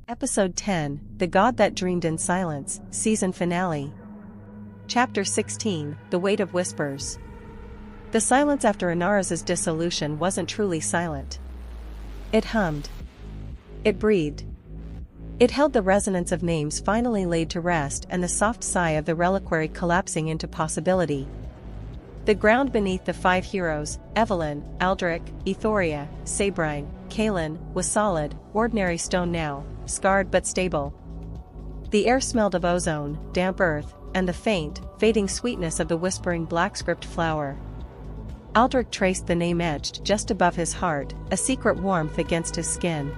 Episode 10, The God That Dreamed in Silence, Season Finale. Chapter 16, The Weight of Whispers. The silence after Anahras' dissolution wasn't truly silent. It hummed. It breathed. It held the resonance of names finally laid to rest and the soft sigh of the reliquary collapsing into possibility. The ground beneath the five heroes, Evelyne, Aldric, Aethoria, Sabrine, Kaelin, was solid, ordinary stone now, scarred but stable. The air smelled of ozone, damp earth, and the faint, fading sweetness of the whispering black script flower. Aldric traced the name etched just above his heart, a secret warmth against his skin.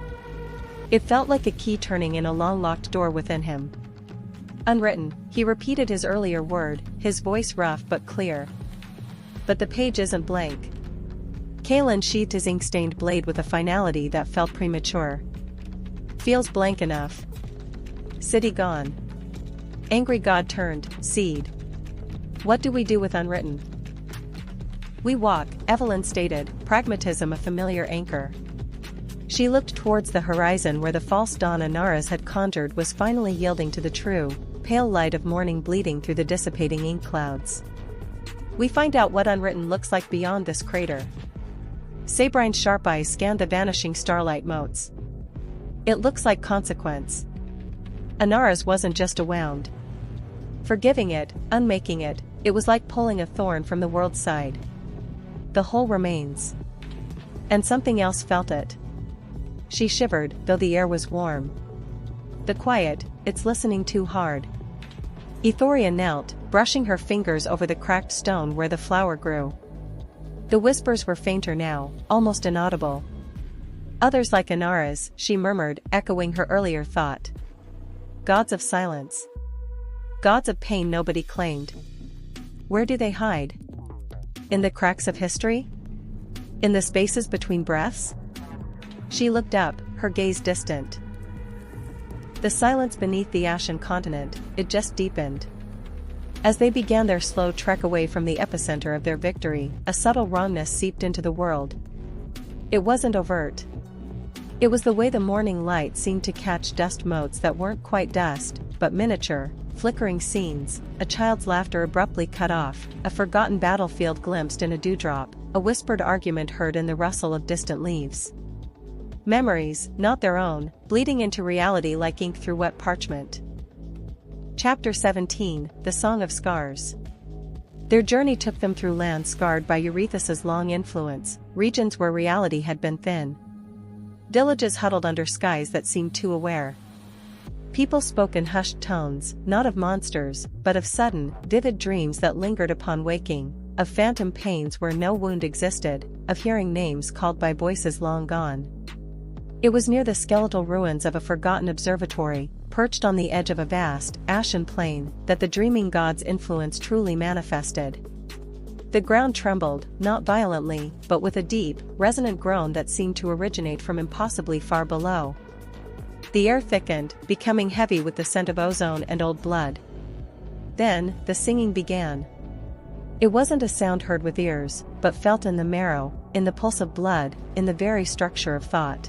It felt like a key turning in a long-locked door within him. Unwritten, he repeated his earlier word, his voice rough but clear. But the page isn't blank. Kaelin sheathed his ink-stained blade with a finality that felt premature. Feels blank enough. City gone. Angry God turned, seed. What do we do with unwritten? We walk, Evelyne stated, pragmatism a familiar anchor. She looked towards the horizon where the false dawn Anahras had conjured was finally yielding to the true, pale light of morning bleeding through the dissipating ink clouds. We find out what unwritten looks like beyond this crater. Sabrine's sharp eyes scanned the vanishing starlight motes. It looks like consequence. Anahras wasn't just a wound. Forgiving it, unmaking it, it was like pulling a thorn from the world's side. The whole remains. And something else felt it. She shivered, though the air was warm. The quiet, it's listening too hard. Aethoria knelt, brushing her fingers over the cracked stone where the flower grew. The whispers were fainter now, almost inaudible. Others like Anahras, she murmured, echoing her earlier thought. Gods of silence. Gods of pain nobody claimed. Where do they hide? In the cracks of history? In the spaces between breaths? She looked up, her gaze distant. The silence beneath the Ashen Continent, it just deepened. As they began their slow trek away from the epicenter of their victory, a subtle wrongness seeped into the world. It wasn't overt. It was the way the morning light seemed to catch dust motes that weren't quite dust, but miniature, flickering scenes, a child's laughter abruptly cut off, a forgotten battlefield glimpsed in a dewdrop, a whispered argument heard in the rustle of distant leaves. Memories, not their own, bleeding into reality like ink through wet parchment. Chapter 17, The Song of Scars. Their journey took them through lands scarred by Eurethus's long influence, regions where reality had been thin. Villages huddled under skies that seemed too aware. People spoke in hushed tones, not of monsters, but of sudden, vivid dreams that lingered upon waking, of phantom pains where no wound existed, of hearing names called by voices long gone. It was near the skeletal ruins of a forgotten observatory, perched on the edge of a vast, ashen plain, that the dreaming god's influence truly manifested. The ground trembled, not violently, but with a deep, resonant groan that seemed to originate from impossibly far below. The air thickened, becoming heavy with the scent of ozone and old blood. Then, the singing began. It wasn't a sound heard with ears, but felt in the marrow, in the pulse of blood, in the very structure of thought.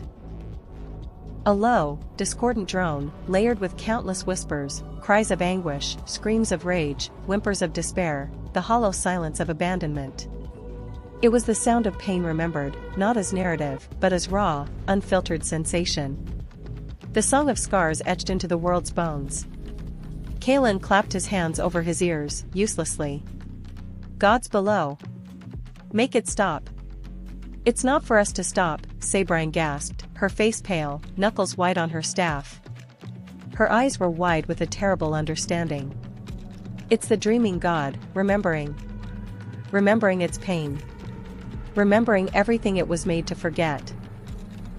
A low, discordant drone, layered with countless whispers, cries of anguish, screams of rage, whimpers of despair, the hollow silence of abandonment. It was the sound of pain remembered, not as narrative, but as raw, unfiltered sensation. The song of scars etched into the world's bones. Kaelin clapped his hands over his ears, uselessly. Gods below. Make it stop. It's not for us to stop, Sabrine gasped, her face pale, knuckles white on her staff. Her eyes were wide with a terrible understanding. It's the dreaming god, remembering. Remembering its pain. Remembering everything it was made to forget.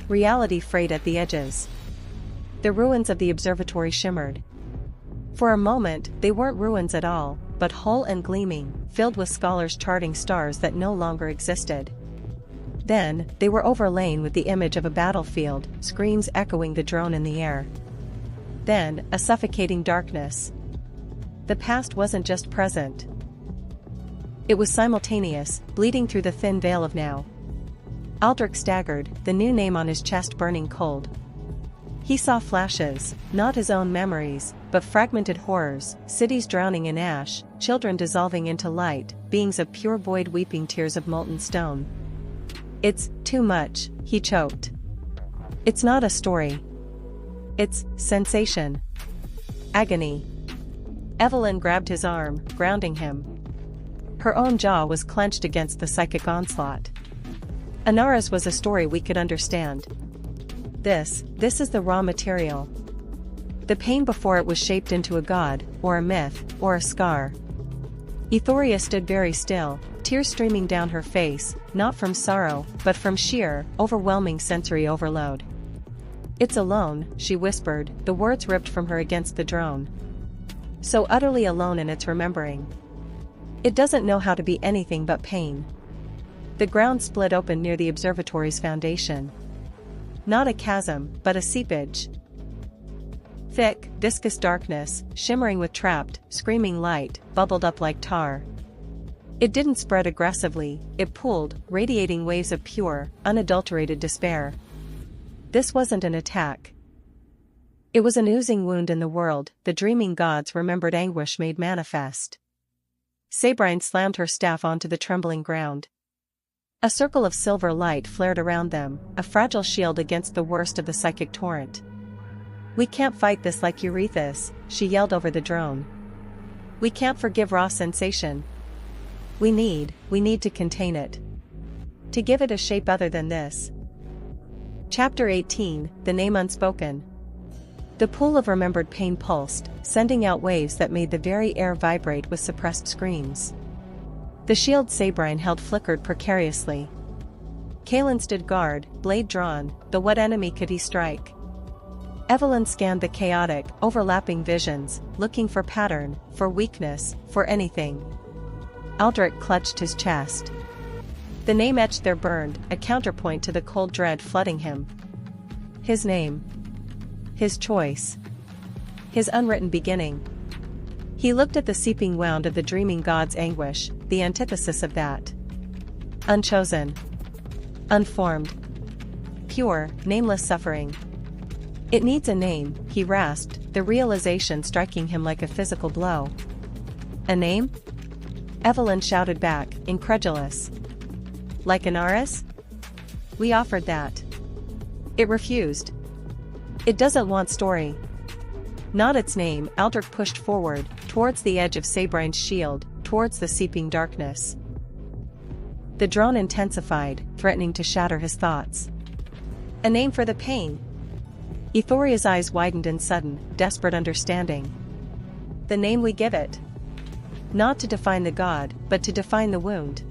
Reality frayed at the edges. The ruins of the observatory shimmered. For a moment, they weren't ruins at all, but whole and gleaming, filled with scholars charting stars that no longer existed. Then, they were overlain with the image of a battlefield, screams echoing the drone in the air. Then, a suffocating darkness. The past wasn't just present. It was simultaneous, bleeding through the thin veil of now. Aldric staggered, the new name on his chest burning cold. He saw flashes, not his own memories, but fragmented horrors, cities drowning in ash, children dissolving into light, beings of pure void weeping tears of molten stone. It's too much, he choked. It's not a story. It's sensation. Agony. Evelyne grabbed his arm, grounding him. Her own jaw was clenched against the psychic onslaught. Anahras was a story we could understand. This is the raw material. The pain before it was shaped into a god, or a myth, or a scar. Aethoria stood very still, tears streaming down her face, not from sorrow, but from sheer, overwhelming sensory overload. It's alone, she whispered, the words ripped from her against the drone. So utterly alone in its remembering. It doesn't know how to be anything but pain. The ground split open near the observatory's foundation. Not a chasm, but a seepage. Thick, viscous darkness, shimmering with trapped, screaming light, bubbled up like tar. It didn't spread aggressively, it pooled, radiating waves of pure, unadulterated despair. This wasn't an attack. It was an oozing wound in the world, the dreaming gods remembered anguish made manifest. Sabrine slammed her staff onto the trembling ground. A circle of silver light flared around them, a fragile shield against the worst of the psychic torrent. We can't fight this like Eurethus, she yelled over the drone. We can't forgive raw sensation. We need to contain it. To give it a shape other than this. Chapter 18, The Name Unspoken. The pool of remembered pain pulsed, sending out waves that made the very air vibrate with suppressed screams. The shield Sabrine held flickered precariously. Kaelin stood guard, blade drawn, though what enemy could he strike? Evelyne scanned the chaotic, overlapping visions, looking for pattern, for weakness, for anything. Aldric clutched his chest. The name etched there burned, a counterpoint to the cold dread flooding him. His name. His choice. His unwritten beginning. He looked at the seeping wound of the dreaming god's anguish, the antithesis of that. Unchosen. Unformed. Pure, nameless suffering. It needs a name, he rasped, the realization striking him like a physical blow. A name? Evelyne shouted back, incredulous. Like Anahras? We offered that. It refused. It doesn't want story. Not its name. Aldric pushed forward, towards the edge of Sabrine's shield, towards the seeping darkness. The drone intensified, threatening to shatter his thoughts. A name for the pain. Aethoria's eyes widened in sudden, desperate understanding. The name we give it. Not to define the god, but to define the wound.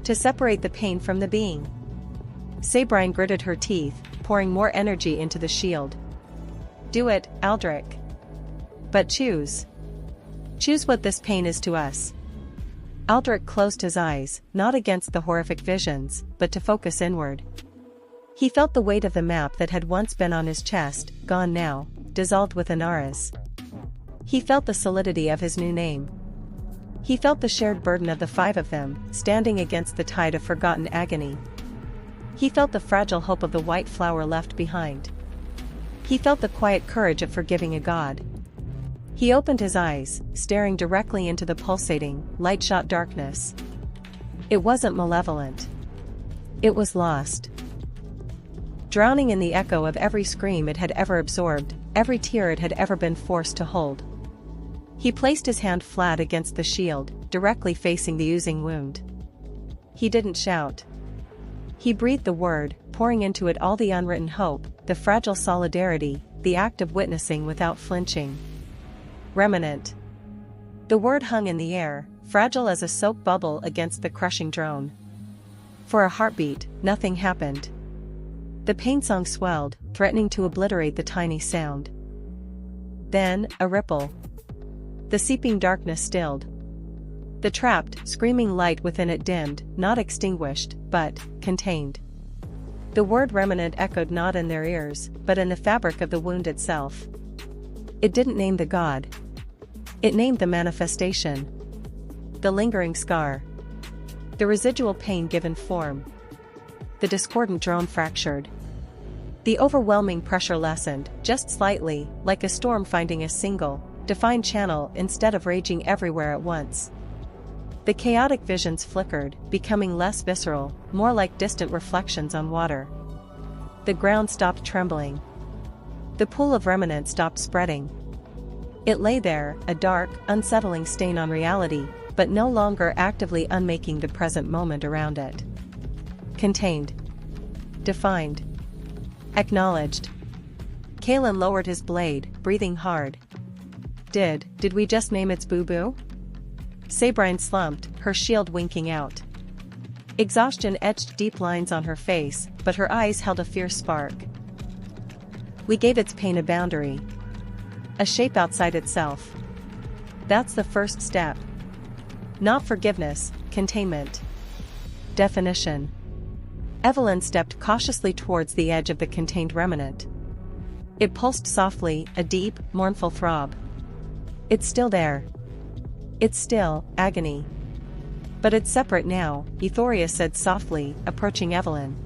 To separate the pain from the being. Sabrine gritted her teeth, pouring more energy into the shield. Do it, Aldric. But choose. Choose what this pain is to us. Aldric closed his eyes, not against the horrific visions, but to focus inward. He felt the weight of the map that had once been on his chest, gone now, dissolved with Anahras. He felt the solidity of his new name. He felt the shared burden of the five of them, standing against the tide of forgotten agony. He felt the fragile hope of the white flower left behind. He felt the quiet courage of forgiving a god. He opened his eyes, staring directly into the pulsating, light-shot darkness. It wasn't malevolent. It was lost. Drowning in the echo of every scream it had ever absorbed, every tear it had ever been forced to hold. He placed his hand flat against the shield, directly facing the oozing wound. He didn't shout. He breathed the word, pouring into it all the unwritten hope, the fragile solidarity, the act of witnessing without flinching. Remanent. The word hung in the air, fragile as a soap bubble against the crushing drone. For a heartbeat, nothing happened. The pain song swelled, threatening to obliterate the tiny sound. Then, a ripple. The seeping darkness stilled. The trapped, screaming light within it dimmed, not extinguished, but contained. The word remanent echoed not in their ears, but in the fabric of the wound itself. It didn't name the god. It named the manifestation. The lingering scar. The residual pain given form. The discordant drone fractured. The overwhelming pressure lessened, just slightly, like a storm finding a single, defined channel instead of raging everywhere at once. The chaotic visions flickered, becoming less visceral, more like distant reflections on water. The ground stopped trembling. The pool of Remanent stopped spreading. It lay there, a dark, unsettling stain on reality, but no longer actively unmaking the present moment around it. Contained. Defined. Acknowledged. Kaelin lowered his blade, breathing hard. Did we just name its boo-boo? Sabrine slumped, her shield winking out. Exhaustion etched deep lines on her face, but her eyes held a fierce spark. We gave its pain a boundary. A shape outside itself. That's the first step. Not forgiveness, containment. Definition. Evelyne stepped cautiously towards the edge of the contained Remanent. It pulsed softly, a deep, mournful throb. It's still there. It's still agony. But it's separate now, Aethoria said softly, approaching Evelyne.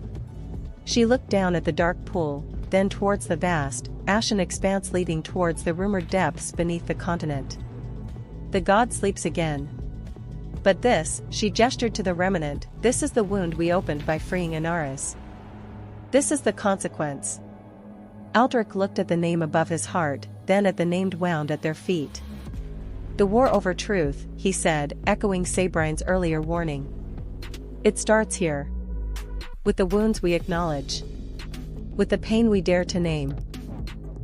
She looked down at the dark pool, then towards the vast, ashen expanse leading towards the rumored depths beneath the continent. The god sleeps again. But this, she gestured to the Remanent, this is the wound we opened by freeing Anahras. This is the consequence. Aldric looked at the name above his heart, then at the named wound at their feet. The war over truth, he said, echoing Sabrine's earlier warning. It starts here. With the wounds we acknowledge. With the pain we dare to name.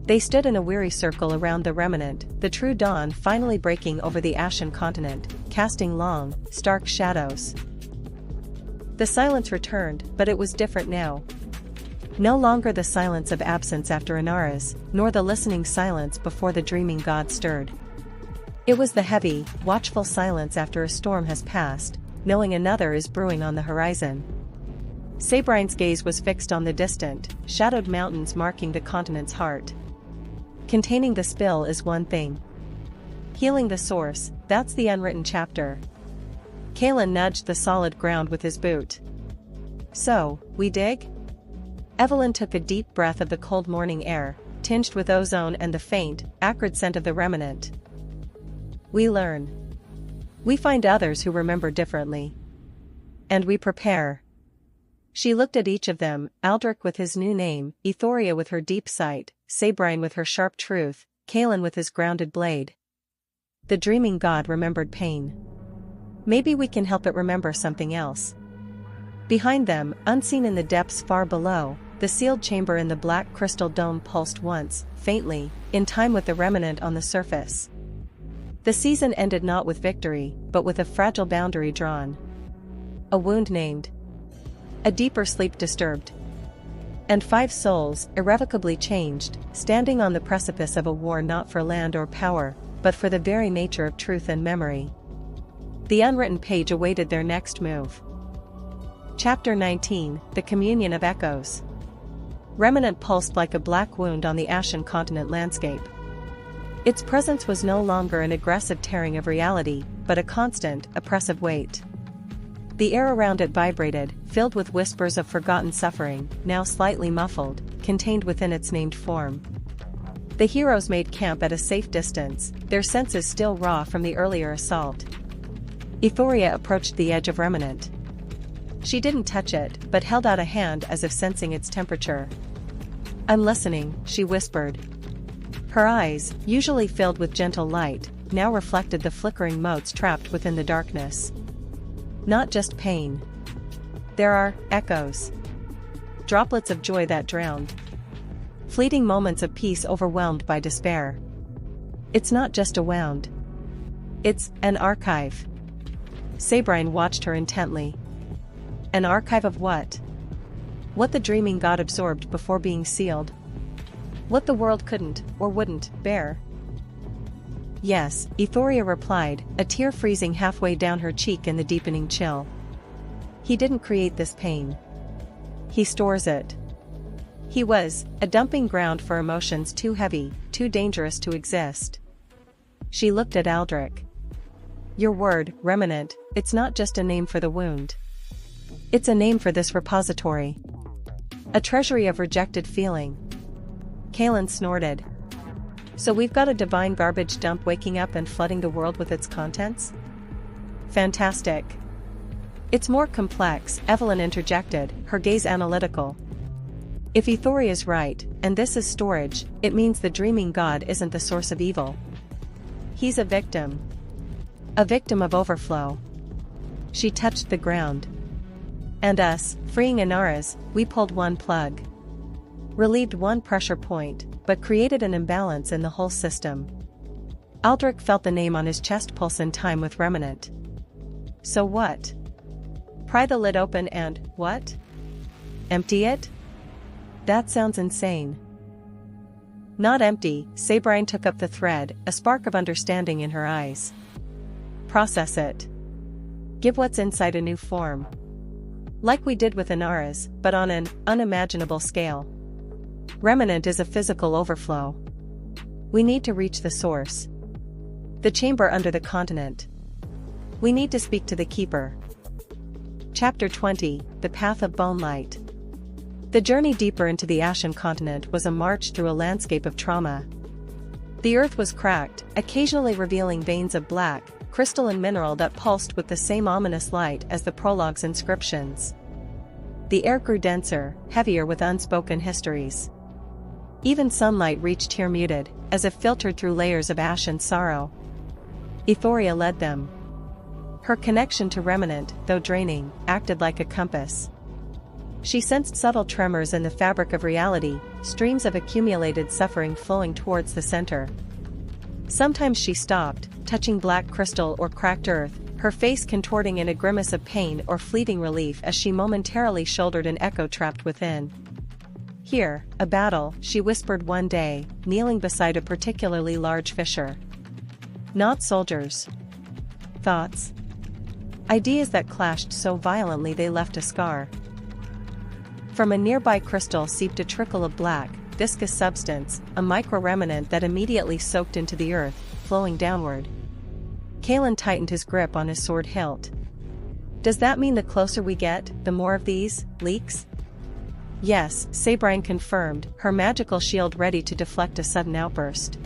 They stood in a weary circle around the Remanent, the true dawn finally breaking over the Ashen Continent, casting long, stark shadows. The silence returned, but it was different now. No longer the silence of absence after Anahras, nor the listening silence before the dreaming god stirred. It was the heavy, watchful silence after a storm has passed, knowing another is brewing on the horizon. Sabrine's gaze was fixed on the distant, shadowed mountains marking the continent's heart. Containing the spill is one thing. Healing the source, that's the unwritten chapter. Kaelin nudged the solid ground with his boot. So, we dig? Evelyne took a deep breath of the cold morning air, tinged with ozone and the faint, acrid scent of the Remanent. We learn. We find others who remember differently. And we prepare. She looked at each of them, Aldric with his new name, Aethoria with her deep sight, Sabrine with her sharp truth, Kaelin with his grounded blade. The dreaming god remembered pain. Maybe we can help it remember something else. Behind them, unseen in the depths far below, the sealed chamber in the black crystal dome pulsed once, faintly, in time with the Remanent on the surface. The season ended not with victory, but with a fragile boundary drawn. A wound named. A deeper sleep disturbed. And 5 souls, irrevocably changed, standing on the precipice of a war not for land or power, but for the very nature of truth and memory. The unwritten page awaited their next move. Chapter 19, The Communion of Echoes. Remanent pulsed like a black wound on the Ashen Continent landscape. Its presence was no longer an aggressive tearing of reality, but a constant, oppressive weight. The air around it vibrated, filled with whispers of forgotten suffering, now slightly muffled, contained within its named form. The heroes made camp at a safe distance, their senses still raw from the earlier assault. Aethoria approached the edge of Remanent. She didn't touch it, but held out a hand as if sensing its temperature. I'm listening, she whispered. Her eyes, usually filled with gentle light, now reflected the flickering motes trapped within the darkness. Not just pain. There are echoes. Droplets of joy that drowned. Fleeting moments of peace overwhelmed by despair. It's not just a wound. It's an archive. Sabrine watched her intently. An archive of what? What the dreaming god absorbed before being sealed. What the world couldn't, or wouldn't, bear. Yes, Aethoria replied, a tear freezing halfway down her cheek in the deepening chill. He didn't create this pain. He stores it. He was a dumping ground for emotions too heavy, too dangerous to exist. She looked at Aldric. Your word, Remanent, it's not just a name for the wound. It's a name for this repository. A treasury of rejected feeling. Kaelin snorted. So we've got a divine garbage dump waking up and flooding the world with its contents? Fantastic. It's more complex, Evelyne interjected, her gaze analytical. If Aethoria is right, and this is storage, it means the dreaming god isn't the source of evil. He's a victim. A victim of overflow. She touched the ground. And us, freeing Anahras, we pulled one plug. Relieved one pressure point, but created an imbalance in the whole system. Aldric felt the name on his chest pulse in time with Remanent. So what? Pry the lid open and, what? Empty it? That sounds insane. Not empty, Sabrine took up the thread, a spark of understanding in her eyes. Process it. Give what's inside a new form. Like we did with Anahras, but on an unimaginable scale. Remanent is a physical overflow. We need to reach the source. The chamber under the continent. We need to speak to the keeper. Chapter 20, The Path of Bone Light. The journey deeper into the Ashen Continent was a march through a landscape of trauma. The earth was cracked, occasionally revealing veins of black, crystal and mineral that pulsed with the same ominous light as the prologue's inscriptions. The air grew denser, heavier with unspoken histories. Even sunlight reached here muted, as if filtered through layers of ash and sorrow. Aethoria led them. Her connection to Remanent, though draining, acted like a compass. She sensed subtle tremors in the fabric of reality, streams of accumulated suffering flowing towards the center. Sometimes she stopped, touching black crystal or cracked earth, her face contorting in a grimace of pain or fleeting relief as she momentarily shouldered an echo trapped within. Here, a battle, she whispered one day, kneeling beside a particularly large fissure. Not soldiers. Thoughts. Ideas that clashed so violently they left a scar. From a nearby crystal seeped a trickle of black, viscous substance, a micro-remanent that immediately soaked into the earth, flowing downward. Kaelin tightened his grip on his sword hilt. Does that mean the closer we get, the more of these leaks? Yes, Sabrine confirmed, her magical shield ready to deflect a sudden outburst.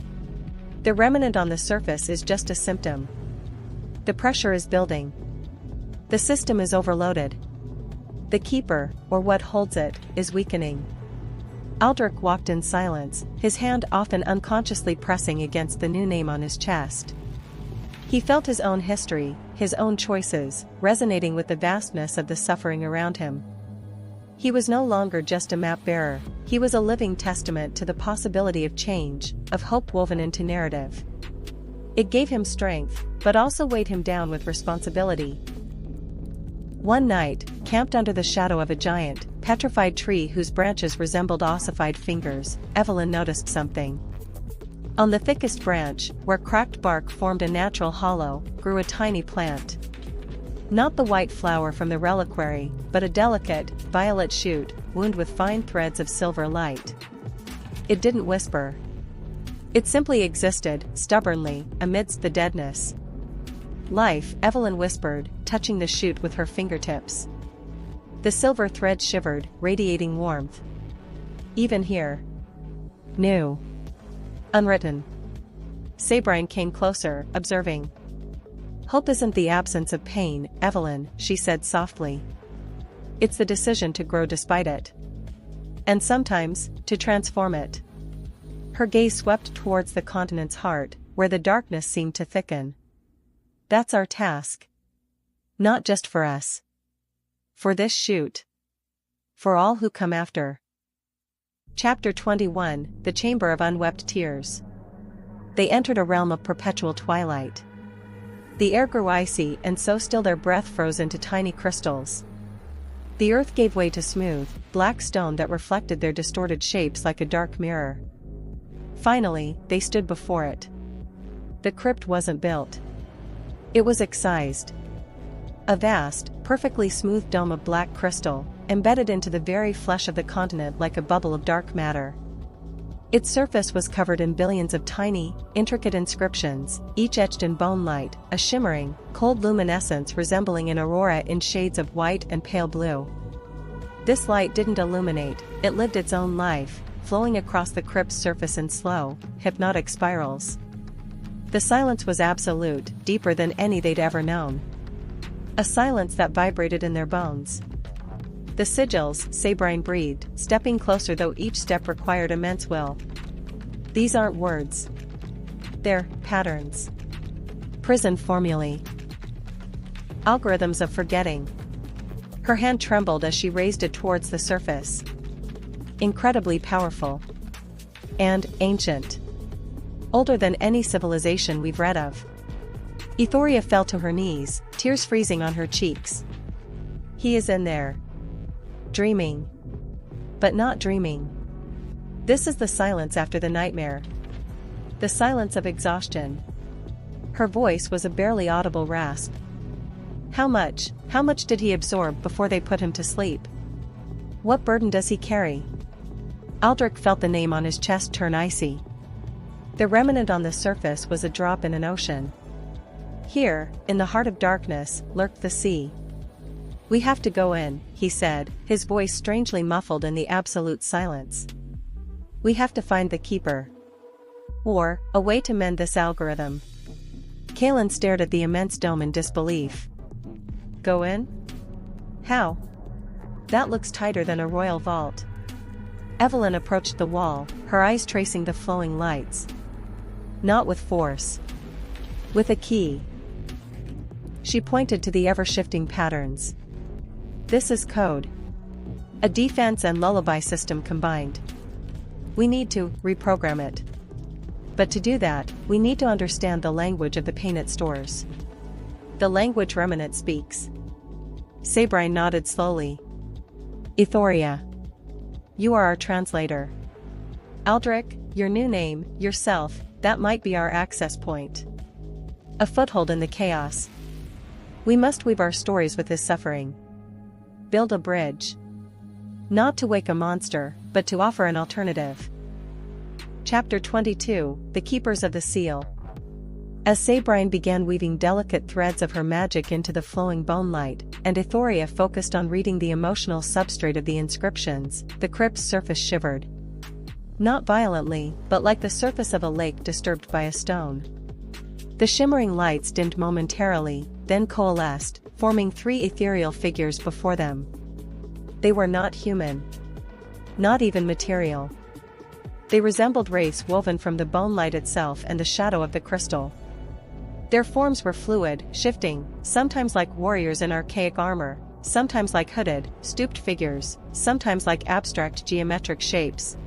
The Remanent on the surface is just a symptom. The pressure is building. The system is overloaded. The keeper, or what holds it, is weakening. Aldric walked in silence, his hand often unconsciously pressing against the new name on his chest. He felt his own history, his own choices, resonating with the vastness of the suffering around him. He was no longer just a map-bearer, he was a living testament to the possibility of change, of hope woven into narrative. It gave him strength, but also weighed him down with responsibility. One night, camped under the shadow of a giant, petrified tree whose branches resembled ossified fingers, Evelyne noticed something. On the thickest branch, where cracked bark formed a natural hollow, grew a tiny plant. Not the white flower from the reliquary, but a delicate, violet shoot, wound with fine threads of silver light. It didn't whisper. It simply existed, stubbornly, amidst the deadness. Life, Evelyne whispered, touching the shoot with her fingertips. The silver thread shivered, radiating warmth. Even here. New. Unwritten. Sabrine came closer, observing. Hope isn't the absence of pain, Evelyne, she said softly. It's the decision to grow despite it. And sometimes, to transform it. Her gaze swept towards the continent's heart, where the darkness seemed to thicken. That's our task. Not just for us. For this shoot. For all who come after. Chapter 21, The Chamber of Unwept Tears. They entered a realm of perpetual twilight. The air grew icy and so still their breath froze into tiny crystals. The earth gave way to smooth, black stone that reflected their distorted shapes like a dark mirror. Finally, they stood before it. The crypt wasn't built. It was excised. A vast, perfectly smooth dome of black crystal, embedded into the very flesh of the continent like a bubble of dark matter. Its surface was covered in billions of tiny, intricate inscriptions, each etched in bone light, a shimmering, cold luminescence resembling an aurora in shades of white and pale blue. This light didn't illuminate, it lived its own life, flowing across the crypt's surface in slow, hypnotic spirals. The silence was absolute, deeper than any they'd ever known. A silence that vibrated in their bones. The sigils, Sabrine breathed, stepping closer though each step required immense will. These aren't words. They're patterns. Prison formulae. Algorithms of forgetting. Her hand trembled as she raised it towards the surface. Incredibly powerful. And ancient. Older than any civilization we've read of. Aethoria fell to her knees, tears freezing on her cheeks. He is in there. Dreaming. But not dreaming. This is the silence after the nightmare. The silence of exhaustion. Her voice was a barely audible rasp. How much did he absorb before they put him to sleep? What burden does he carry? Aldric felt the name on his chest turn icy. The Remanent on the surface was a drop in an ocean. Here, in the heart of darkness, lurked the sea. We have to go in, he said, his voice strangely muffled in the absolute silence. We have to find the keeper. Or, a way to mend this algorithm. Kaelin stared at the immense dome in disbelief. Go in? How? That looks tighter than a royal vault. Evelyne approached the wall, her eyes tracing the flowing lights. Not with force. With a key. She pointed to the ever-shifting patterns. This is code. A defense and lullaby system combined. We need to reprogram it. But to do that, we need to understand the language of the pain it stores. The language Remanent speaks. Sabrine nodded slowly. Aethoria. You are our translator. Aldric, your new name, yourself, that might be our access point. A foothold in the chaos. We must weave our stories with his suffering. Build a bridge. Not to wake a monster, but to offer an alternative. Chapter 22, The Keepers of the Seal. As Sabrine began weaving delicate threads of her magic into the flowing bone light, and Aethoria focused on reading the emotional substrate of the inscriptions, the crypt's surface shivered. Not violently, but like the surface of a lake disturbed by a stone. The shimmering lights dimmed momentarily, then coalesced, forming three ethereal figures before them. They were not human. Not even material. They resembled wraiths woven from the bone light itself and the shadow of the crystal. Their forms were fluid, shifting, sometimes like warriors in archaic armor, sometimes like hooded, stooped figures, sometimes like abstract geometric shapes.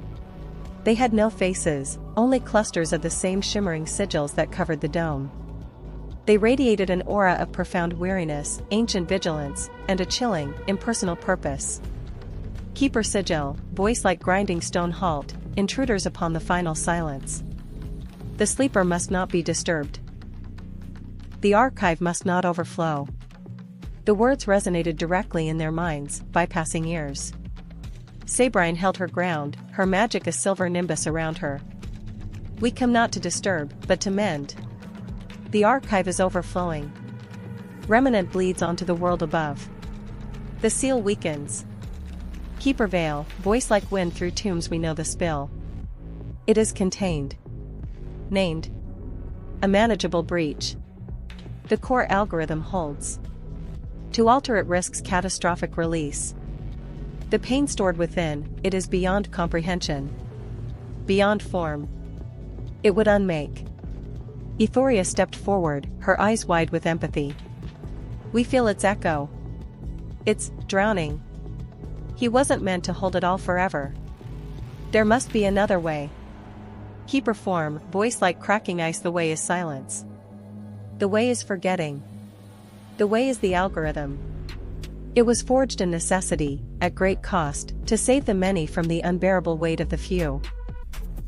They had no faces, only clusters of the same shimmering sigils that covered the dome. They radiated an aura of profound weariness, ancient vigilance, and a chilling, impersonal purpose. Keeper sigil, voice like grinding stone halt, intruders upon the final silence. The sleeper must not be disturbed. The archive must not overflow. The words resonated directly in their minds, bypassing ears. Sabrine held her ground, her magic a silver nimbus around her. We come not to disturb, but to mend. The archive is overflowing. Remanent bleeds onto the world above. The seal weakens. Keeper veil, voice like wind through tombs we know the spill. It is contained. Named. A manageable breach. The core algorithm holds. To alter it risks catastrophic release. The pain stored within, it is beyond comprehension. Beyond form. It would unmake. Aethoria stepped forward, her eyes wide with empathy. We feel its echo. It's drowning. He wasn't meant to hold it all forever. There must be another way. Keeper form, voice like cracking ice. The way is silence. The way is forgetting. The way is the algorithm. It was forged in necessity, at great cost, to save the many from the unbearable weight of the few.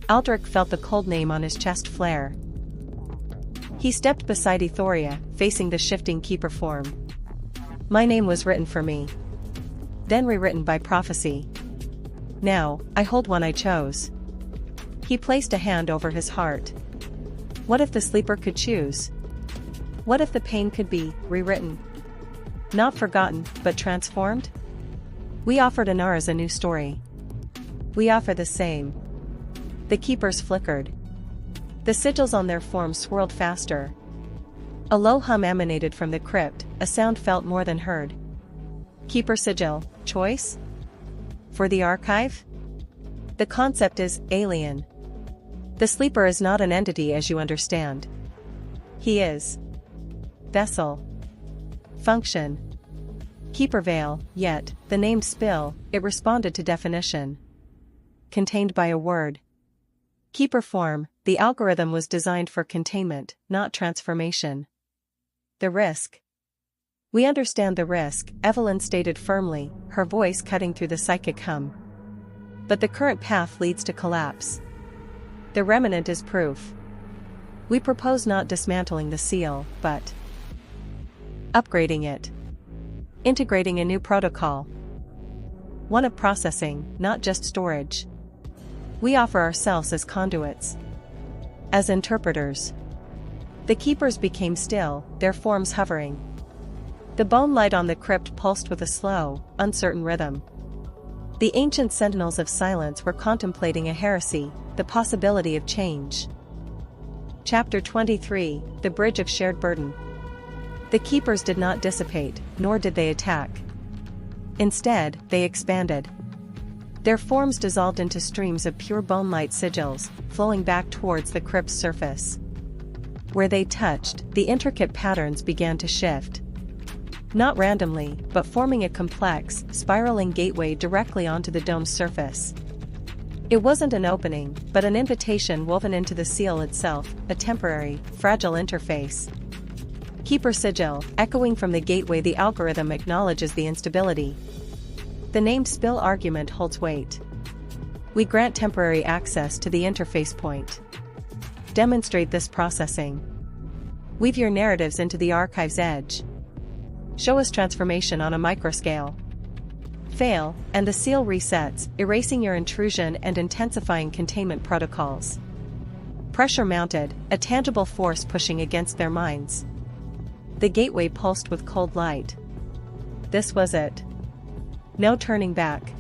Aldric felt the cold name on his chest flare. He stepped beside Aethoria, facing the shifting keeper form. My name was written for me. Then rewritten by prophecy. Now, I hold one I chose. He placed a hand over his heart. What if the sleeper could choose? What if the pain could be rewritten? Not forgotten, but transformed? We offered Anahras a new story. We offer the same. The keepers flickered. The sigils on their forms swirled faster. A low hum emanated from the crypt, a sound felt more than heard. Keeper sigil, choice? For the archive? The concept is alien. The sleeper is not an entity as you understand. He is vessel. Function. Keeper veil, yet, the name spill, it responded to definition. Contained by a word. Keeper form, the algorithm was designed for containment, not transformation. The risk. We understand the risk, Evelyne stated firmly, her voice cutting through the psychic hum. But the current path leads to collapse. The Remanent is proof. We propose not dismantling the seal, but upgrading it. Integrating a new protocol. One of processing, not just storage. We offer ourselves as conduits. As interpreters. The keepers became still, their forms hovering. The bone light on the crypt pulsed with a slow, uncertain rhythm. The ancient sentinels of silence were contemplating a heresy, the possibility of change. Chapter 23, The Bridge of Shared Burden. The keepers did not dissipate, nor did they attack. Instead, they expanded. Their forms dissolved into streams of pure bone-light sigils, flowing back towards the crypt's surface. Where they touched, the intricate patterns began to shift. Not randomly, but forming a complex, spiraling gateway directly onto the dome's surface. It wasn't an opening, but an invitation woven into the seal itself, a temporary, fragile interface. Keeper sigil, echoing from the gateway, the algorithm acknowledges the instability. The name spill argument holds weight. We grant temporary access to the interface point. Demonstrate this processing. Weave your narratives into the archive's edge. Show us transformation on a microscale. Fail, and the seal resets, erasing your intrusion and intensifying containment protocols. Pressure mounted, a tangible force pushing against their minds. The gateway pulsed with cold light. This was it. No turning back.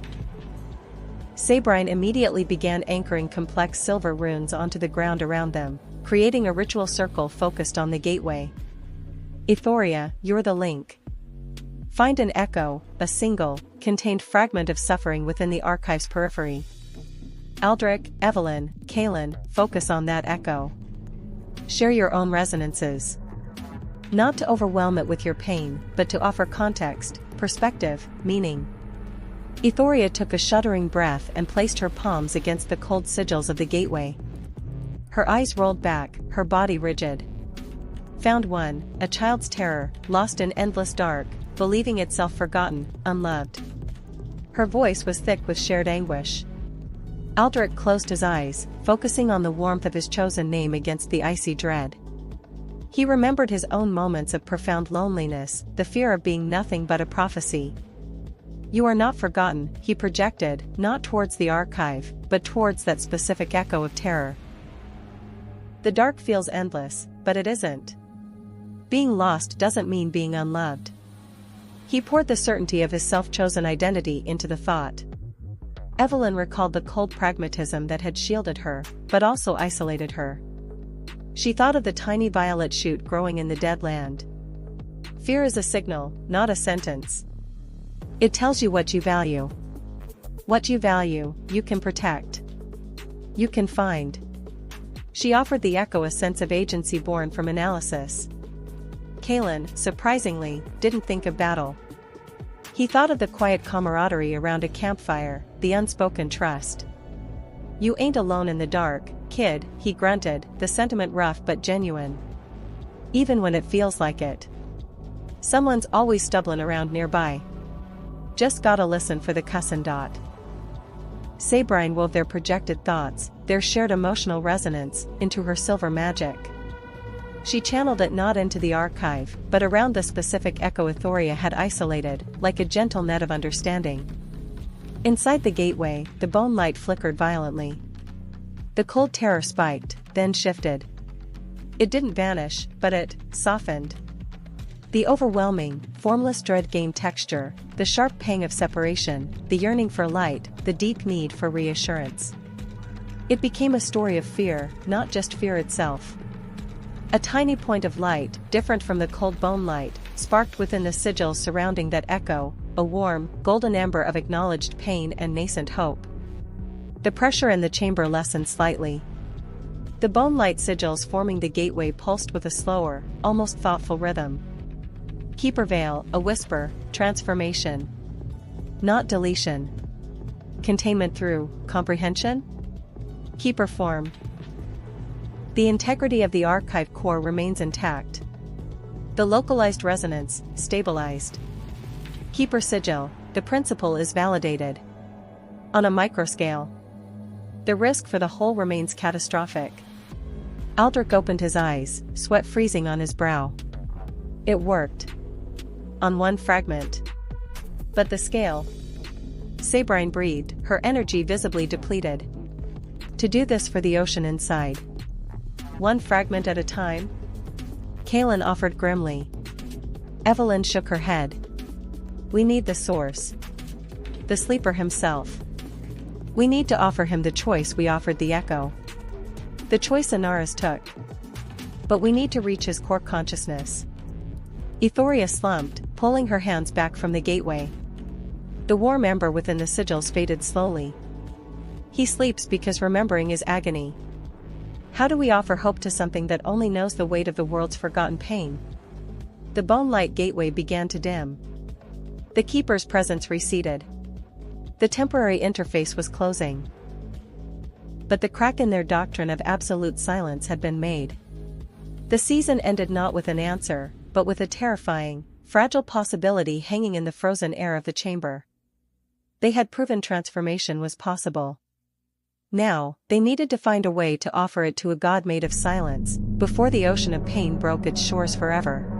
Sabrine immediately began anchoring complex silver runes onto the ground around them, creating a ritual circle focused on the gateway. Aethoria, you're the link. Find an echo, a single, contained fragment of suffering within the archive's periphery. Aldric, Evelyne, Kaelin, focus on that echo. Share your own resonances. Not to overwhelm it with your pain, but to offer context, perspective, meaning. Aethoria took a shuddering breath and placed her palms against the cold sigils of the gateway. Her eyes rolled back, her body rigid. Found one, a child's terror, lost in endless dark, believing itself forgotten, unloved. Her voice was thick with shared anguish. Aldric closed his eyes, focusing on the warmth of his chosen name against the icy dread. He remembered his own moments of profound loneliness, the fear of being nothing but a prophecy. You are not forgotten, he projected, not towards the archive, but towards that specific echo of terror. The dark feels endless, but it isn't. Being lost doesn't mean being unloved. He poured the certainty of his self-chosen identity into the thought. Evelyne recalled the cold pragmatism that had shielded her, but also isolated her. She thought of the tiny violet shoot growing in the dead land. Fear is a signal, not a sentence. It tells you what you value. What you value, you can protect. You can find. She offered the echo a sense of agency born from analysis. Kaelin, surprisingly, didn't think of battle. He thought of the quiet camaraderie around a campfire, the unspoken trust. You ain't alone in the dark, kid, he grunted, the sentiment rough but genuine. Even when it feels like it. Someone's always stumbling around nearby. Just gotta listen for the cussin' dot. Sabrine wove their projected thoughts, their shared emotional resonance, into her silver magic. She channeled it not into the archive, but around the specific echo Aethoria had isolated, like a gentle net of understanding. Inside the gateway, the bone light flickered violently. The cold terror spiked, then shifted. It didn't vanish, but it softened. The overwhelming, formless dread gained texture, the sharp pang of separation, the yearning for light, the deep need for reassurance. It became a story of fear, not just fear itself. A tiny point of light, different from the cold bone light, sparked within the sigils surrounding that echo, a warm, golden amber of acknowledged pain and nascent hope. The pressure in the chamber lessened slightly. The bone-light sigils forming the gateway pulsed with a slower, almost thoughtful rhythm. Keeper veil, a whisper, transformation. Not deletion. Containment through comprehension? Keeper form. The integrity of the archive core remains intact. The localized resonance, stabilized. Keeper sigil, the principle is validated. On a microscale, the risk for the whole remains catastrophic. Aldric opened his eyes, sweat freezing on his brow. It worked. On one fragment. But the scale. Sabrine breathed, her energy visibly depleted. To do this for the ocean inside. One fragment at a time? Kaelin offered grimly. Evelyne shook her head. We need the source. The sleeper himself. We need to offer him the choice we offered the echo. The choice Anahras took. But we need to reach his core consciousness. Aethoria slumped, pulling her hands back from the gateway. The warm ember within the sigils faded slowly. He sleeps because remembering is agony. How do we offer hope to something that only knows the weight of the world's forgotten pain? The bone-light gateway began to dim. The keeper's presence receded. The temporary interface was closing. But the crack in their doctrine of absolute silence had been made. The season ended not with an answer, but with a terrifying, fragile possibility hanging in the frozen air of the chamber. They had proven transformation was possible. Now, they needed to find a way to offer it to a god made of silence, before the ocean of pain broke its shores forever.